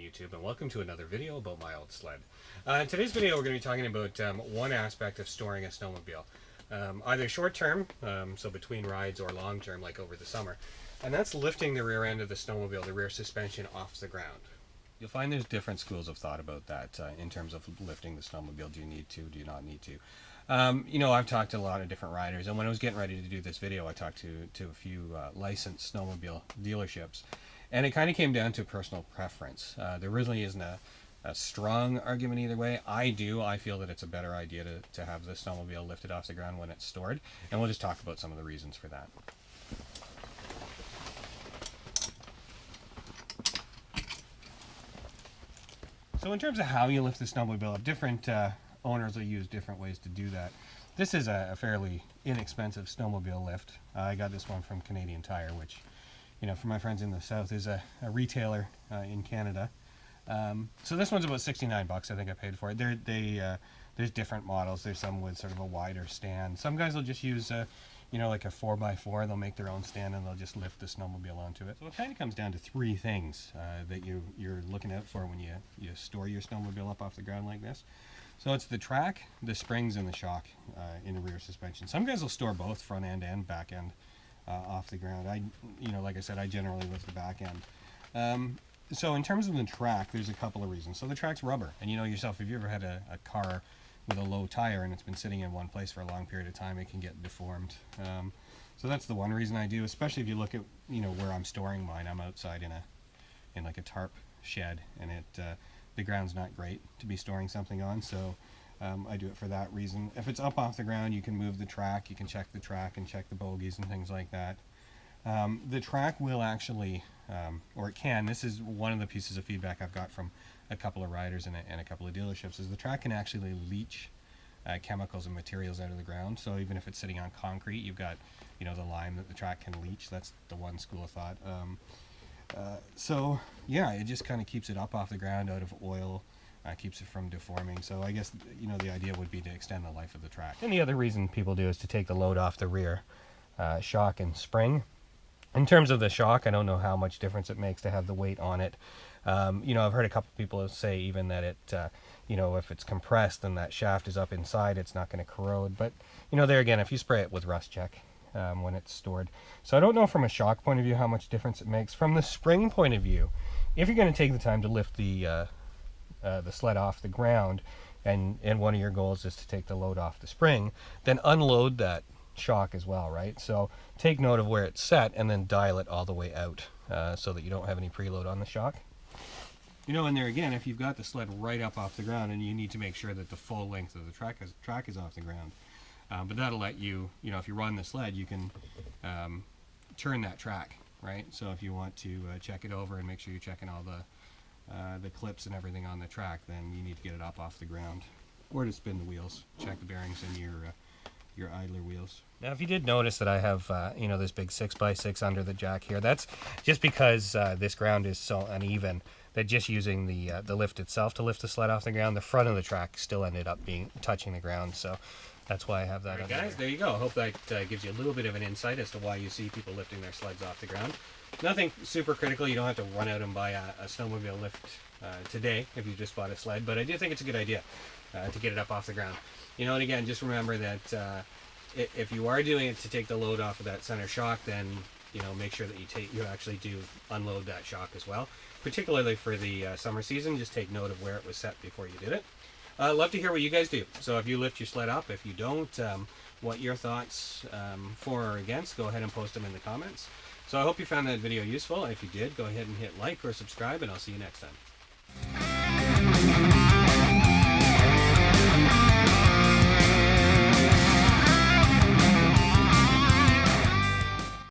YouTube, and welcome to another video about my old sled. In today's video we're going to be talking about one aspect of storing a snowmobile. Either short term, so between rides, or long term like over the summer. And that's lifting the rear end of the snowmobile, the rear suspension, off the ground. You'll find there's different schools of thought about that in terms of lifting the snowmobile. Do you need to? Do you not need to? I've talked to a lot of different riders, and when I was getting ready to do this video, I talked to a few licensed snowmobile dealerships, and it kind of came down to personal preference. There really isn't a strong argument either way. I feel that it's a better idea to have the snowmobile lifted off the ground when it's stored, and we'll just talk about some of the reasons for that. So in terms of how you lift the snowmobile up, different owners will use different ways to do that. This is a fairly inexpensive snowmobile lift. I got this one from Canadian Tire, which, for my friends in the south, is a retailer in Canada. So this one's about 69 bucks. I think I paid for it. There's different models. There's some with sort of a wider stand. Some guys will just use like a 4x4. They'll make their own stand and they'll just lift the snowmobile onto it. So it kind of comes down to three things that you're looking out for when you store your snowmobile up off the ground like this. So it's the track, the springs, and the shock in the rear suspension. Some guys will store both front end and back end off the ground. Like I said, I generally lift the back end. So in terms of the track, there's a couple of reasons. So the track's rubber, and you know yourself, if you ever had a car with a low tire and it's been sitting in one place for a long period of time, it can get deformed. So that's the one reason I do, especially if you look at where I'm storing mine. I'm outside in like a tarp shed, and the ground's not great to be storing something on, so I do it for that reason. If it's up off the ground, you can move the track, you can check the track and check the bogies and things like that. The track will actually, or it can, this is one of the pieces of feedback I've got from a couple of riders and a couple of dealerships, is the track can actually leach chemicals and materials out of the ground. So even if it's sitting on concrete, you've got the lime that the track can leach. That's the one school of thought. So yeah, it just kind of keeps it up off the ground, out of oil, keeps it from deforming. So I guess the idea would be to extend the life of the track. And the other reason people do is to take the load off the rear shock and spring. In terms of the shock, I don't know how much difference it makes to have the weight on it. I've heard a couple people say even that it, if it's compressed and that shaft is up inside, it's not going to corrode. But, there again, if you spray it with rust check when it's stored. So I don't know from a shock point of view how much difference it makes. From the spring point of view, if you're going to take the time to lift the sled off the ground, and one of your goals is to take the load off the spring, then unload that shock as well, right? So take note of where it's set and then dial it all the way out so that you don't have any preload on the shock. And there again, if you've got the sled right up off the ground, and you need to make sure that the full length of the track is off the ground, but that'll let you, if you run the sled, you can turn that track, right? So if you want to check it over and make sure you're checking all the clips and everything on the track, then you need to get it up off the ground, or to spin the wheels, check the bearings in your idler wheels. Now, if you did notice that I have, this big 6x6 under the jack here, that's just because this ground is so uneven that just using the lift itself to lift the sled off the ground, the front of the track still ended up touching the ground. So that's why I have that. All right, guys, there you go. I hope that gives you a little bit of an insight as to why you see people lifting their sleds off the ground. Nothing super critical. You don't have to run out and buy a snowmobile lift today if you just bought a sled, but I do think it's a good idea to get it up off the ground. And again, just remember that if you are doing it to take the load off of that center shock, then make sure that you actually do unload that shock as well. Particularly for the summer season, just take note of where it was set before you did it. Love to hear what you guys do. So if you lift your sled up, if you don't, what your thoughts for or against, go ahead and post them in the comments. So I hope you found that video useful. If you did, go ahead and hit like or subscribe, and I'll see you next time.